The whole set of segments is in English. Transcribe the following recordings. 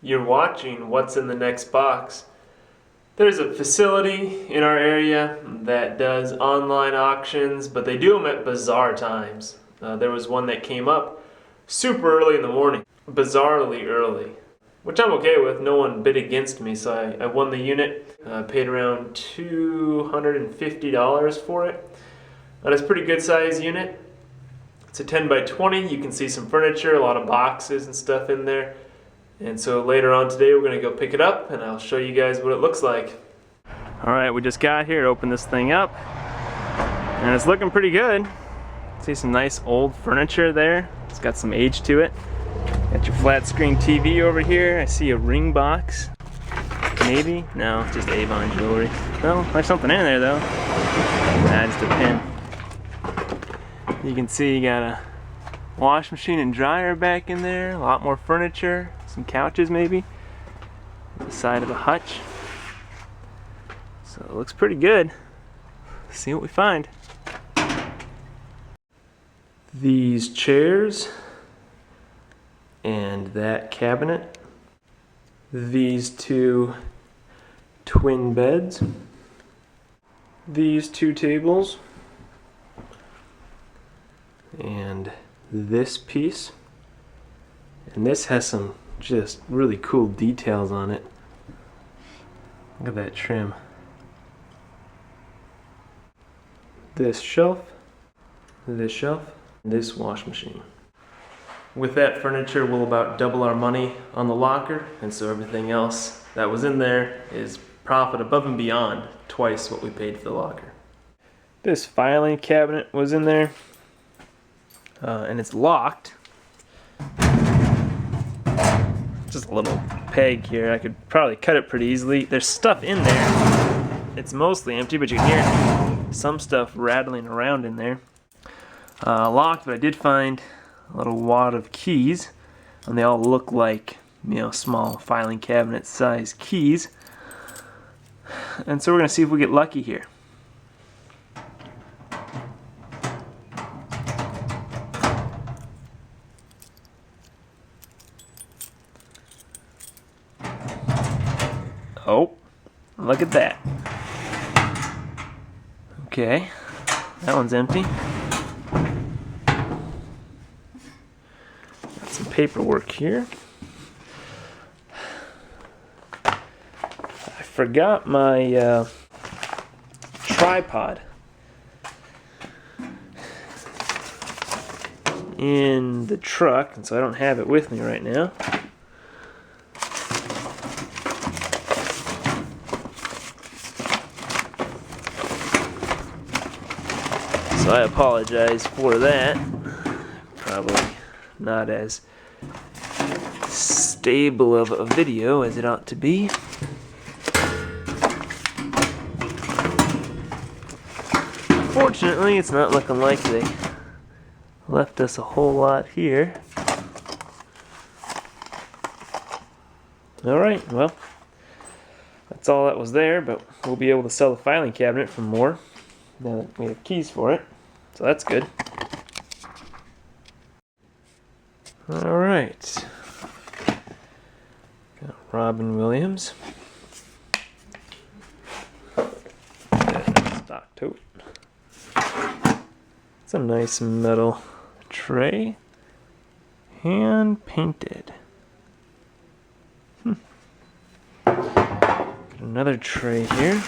You're watching What's in the Next Box. There's a facility in our area that does online auctions, but they do them at bizarre times. There was one that came up super early in the morning, bizarrely early, which I'm okay with. No one bid against me, so I won the unit. Paid around $250 for it. And it's a pretty good size unit. It's a 10 by 20. You can see some furniture, a lot of boxes and stuff in there. And so later on today we're going to go pick it up and I'll show you guys what it looks like. Alright, we just got here to open this thing up and it's looking pretty good. See some nice old furniture there. It's got some age to it. Got your flat screen TV over here. I see a ring box. Maybe? No, it's just Avon jewelry. Well, there's something in there though. Nah, just a pin. You can see you got a wash machine and dryer back in there. A lot more furniture. Some couches maybe. The side of the hutch. So it looks pretty good. Let's see what we find. These chairs and that cabinet. These two twin beds. These two tables. And this piece. And this has some just really cool details on it. Look at that trim. This shelf, this wash machine. With that furniture, we'll about double our money on the locker, and so everything else that was in there is profit above and beyond twice what we paid for the locker. This filing cabinet was in there, and it's locked. Just a little peg here. I could probably cut it pretty easily. There's stuff in there. It's mostly empty, but you can hear some stuff rattling around in there. Locked, but I did find a little wad of keys, and they all look like, you know, small filing cabinet size keys. And so we're gonna see if we get lucky here. Oh, look at that. Okay, that one's empty. Got some paperwork here. I forgot my tripod in the truck, and so I don't have it with me right now. So I apologize for that. Probably not as stable of a video as it ought to be. Fortunately, it's not looking like they left us a whole lot here. Alright, well, that's all that was there, but we'll be able to sell the filing cabinet for more now that we have keys for it. So that's good. Alright. Got Robin Williams. Stock tote. It's a nice metal tray. Hand painted. Got another tray here.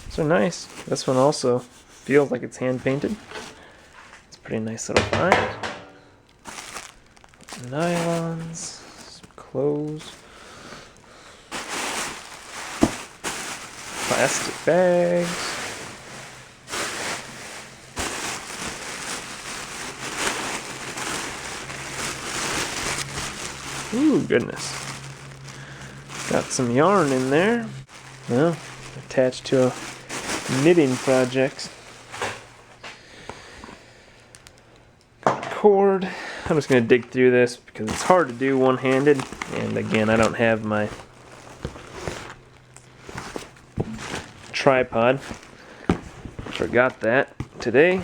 So nice. This one also feels like it's hand painted. It's a pretty nice little find. Nylons, some clothes, plastic bags. Ooh, goodness. Got some yarn in there. Well, attached to a knitting project. Cord. I'm just going to dig through this because it's hard to do one-handed, and again, I don't have my tripod. Forgot that today,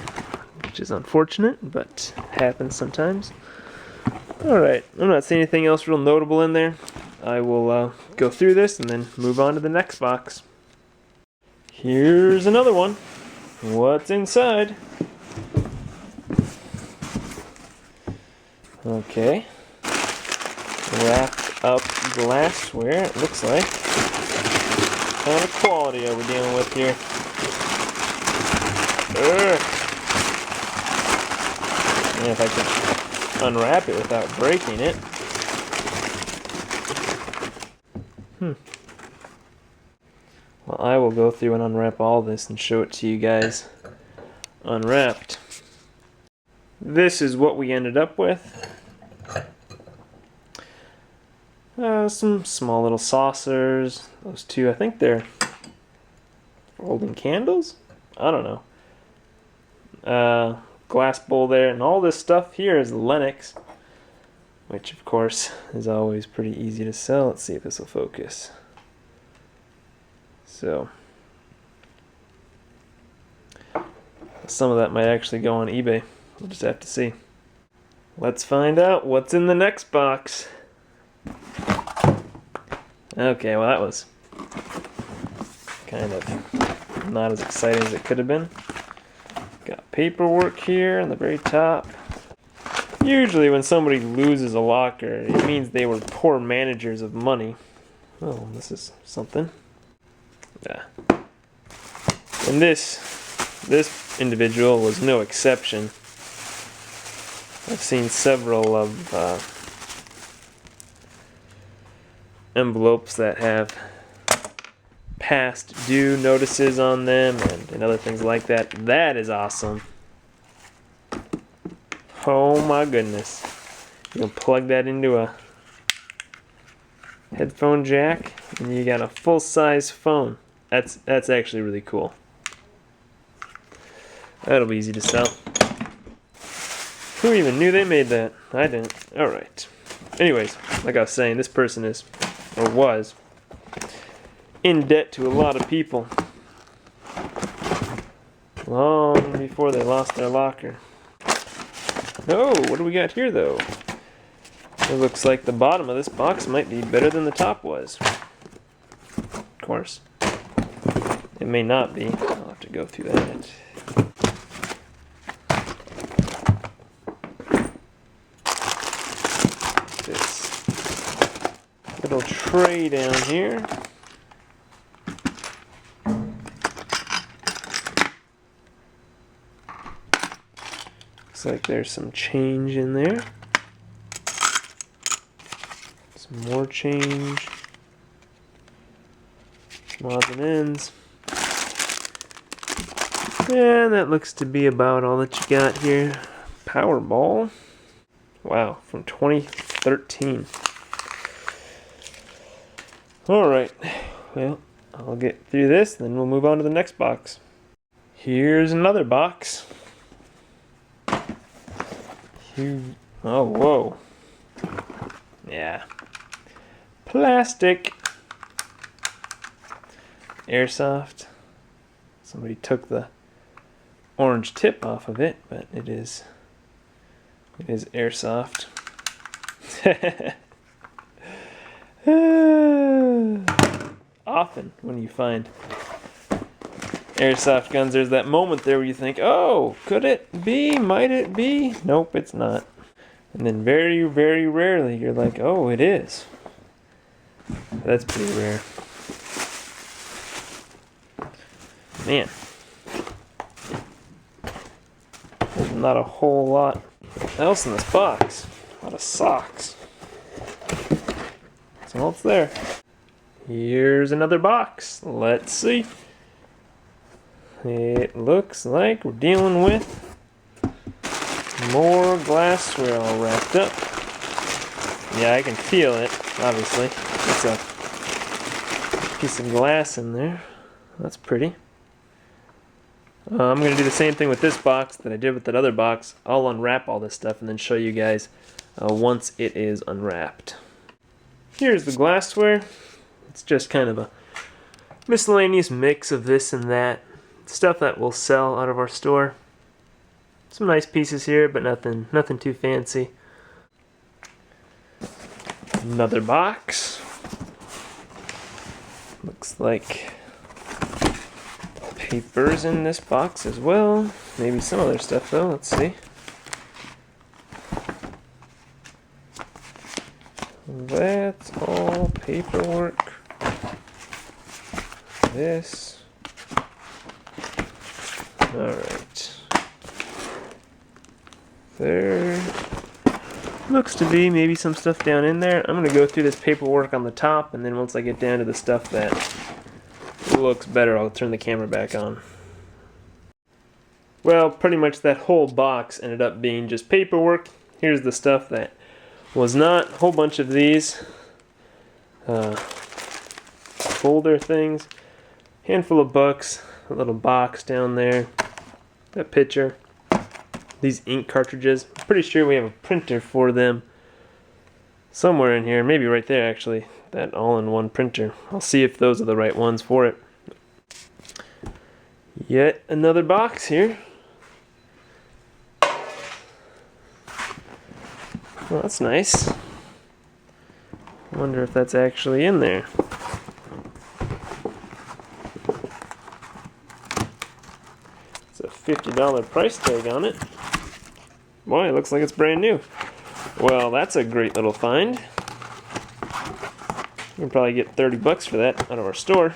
which is unfortunate, but happens sometimes. Alright, I'm not seeing anything else real notable in there. I will go through this and then move on to the next box. Here's another one. What's inside? Okay. Wrapped up glassware, it looks like. What kind of quality are we dealing with here? Ugh. And if I could unwrap it without breaking it. Well, I will go through and unwrap all this and show it to you guys unwrapped. This is what we ended up with. Some small little saucers. Those two, I think they're holding candles? I don't know. Glass bowl there, and all this stuff here is Lenox, which of course is always pretty easy to sell. Let's see if this will focus. So, some of that might actually go on eBay. We'll just have to see. Let's find out what's in the next box. Okay, well that was kind of not as exciting as it could have been. Got paperwork here on the very top. Usually when somebody loses a locker, it means they were poor managers of money. Oh, this is something. Yeah. And this individual was no exception. I've seen several of envelopes that have past due notices on them and other things like that. That is awesome. Oh my goodness. You can plug that into a headphone jack and you got a full-size phone. That's actually really cool. That'll be easy to sell. Who even knew they made that? I didn't. Alright. Anyways, like I was saying, this person is, or was, in debt to a lot of people. Long before they lost their locker. Oh, what do we got here though? It looks like the bottom of this box might be better than the top was. Of course. It may not be. I'll have to go through that. This little tray down here. Looks like there's some change in there. Some more change. Some odds and ends. And that looks to be about all that you got here. Powerball. Wow, from 2013. Alright, well, I'll get through this, then we'll move on to the next box. Here's another box. Oh, whoa. Yeah. Plastic. Airsoft. Somebody took the orange tip off of it, but it is airsoft. Often when you find airsoft guns, there's that moment there where you think, oh, could it be? Might it be? Nope, it's not. And then very, very rarely you're like, oh, it is. That's pretty rare. Man. There's not a whole lot else in this box. A lot of socks. That's all that's there. Here's another box. Let's see. It looks like we're dealing with more glassware all wrapped up. Yeah, I can feel it, obviously. It's a piece of glass in there. That's pretty. I'm going to do the same thing with this box that I did with that other box. I'll unwrap all this stuff and then show you guys once it is unwrapped. Here's the glassware. It's just kind of a miscellaneous mix of this and that. Stuff that we'll sell out of our store. Some nice pieces here, but nothing too fancy. Another box. Looks like papers in this box as well. Maybe some other stuff though. Let's see. That's all paperwork. This. Alright. There looks to be maybe some stuff down in there. I'm going to go through this paperwork on the top, and then once I get down to the stuff that looks better, I'll turn the camera back on. Well, pretty much that whole box ended up being just paperwork. Here's the stuff that was not. A whole bunch of these folder things. Handful of books. A little box down there. A picture. These ink cartridges. I'm pretty sure we have a printer for them somewhere in here. Maybe right there, actually. That all-in-one printer. I'll see if those are the right ones for it. Yet another box here. Well, that's nice. Wonder if that's actually in there. It's a $50 price tag on it. Boy, it looks like it's brand new. Well, that's a great little find. You can probably get 30 bucks for that out of our store.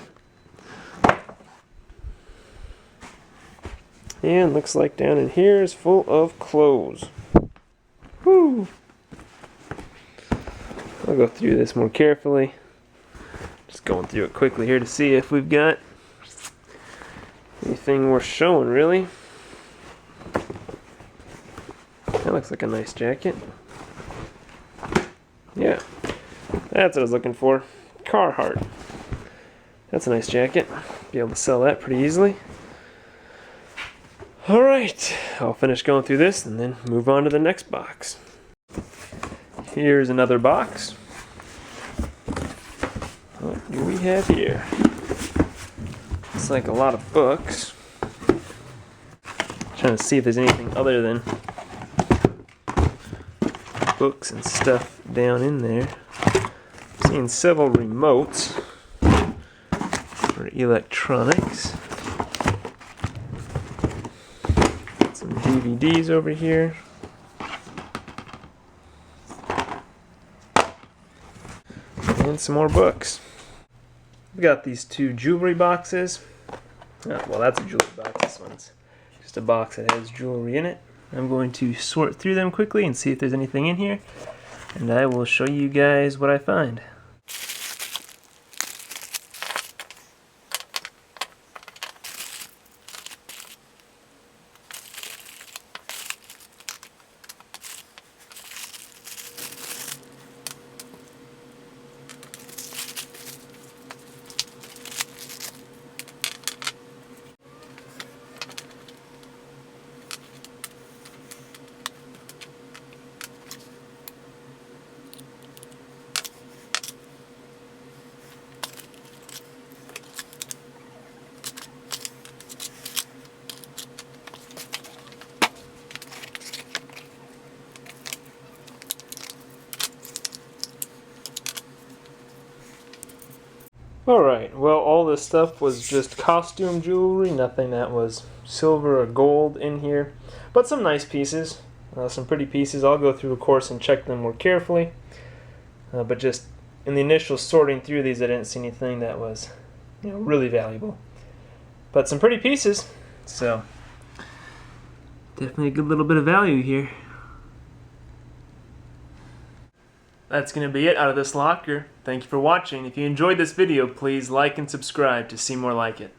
And looks like down in here is full of clothes. Woo! I'll go through this more carefully. Just going through it quickly here to see if we've got anything worth showing, really. That looks like a nice jacket. Yeah, that's what I was looking for. Carhartt. That's a nice jacket. Be able to sell that pretty easily. Alright, I'll finish going through this and then move on to the next box. Here's another box. What do we have here? Looks like a lot of books. Trying to see if there's anything other than books and stuff down in there. Seeing several remotes for electronics. Some DVDs over here. And some more books. We got these two jewelry boxes. Well, that's a jewelry box. This one's just a box that has jewelry in it. I'm going to sort through them quickly and see if there's anything in here. And I will show you guys what I find. Alright, well, all this stuff was just costume jewelry, nothing that was silver or gold in here, but some nice pieces, some pretty pieces. I'll go through, of course, and check them more carefully, but just in the initial sorting through these, I didn't see anything that was, really valuable. But some pretty pieces, so definitely a good little bit of value here. That's going to be it out of this locker. Thank you for watching. If you enjoyed this video, please like and subscribe to see more like it.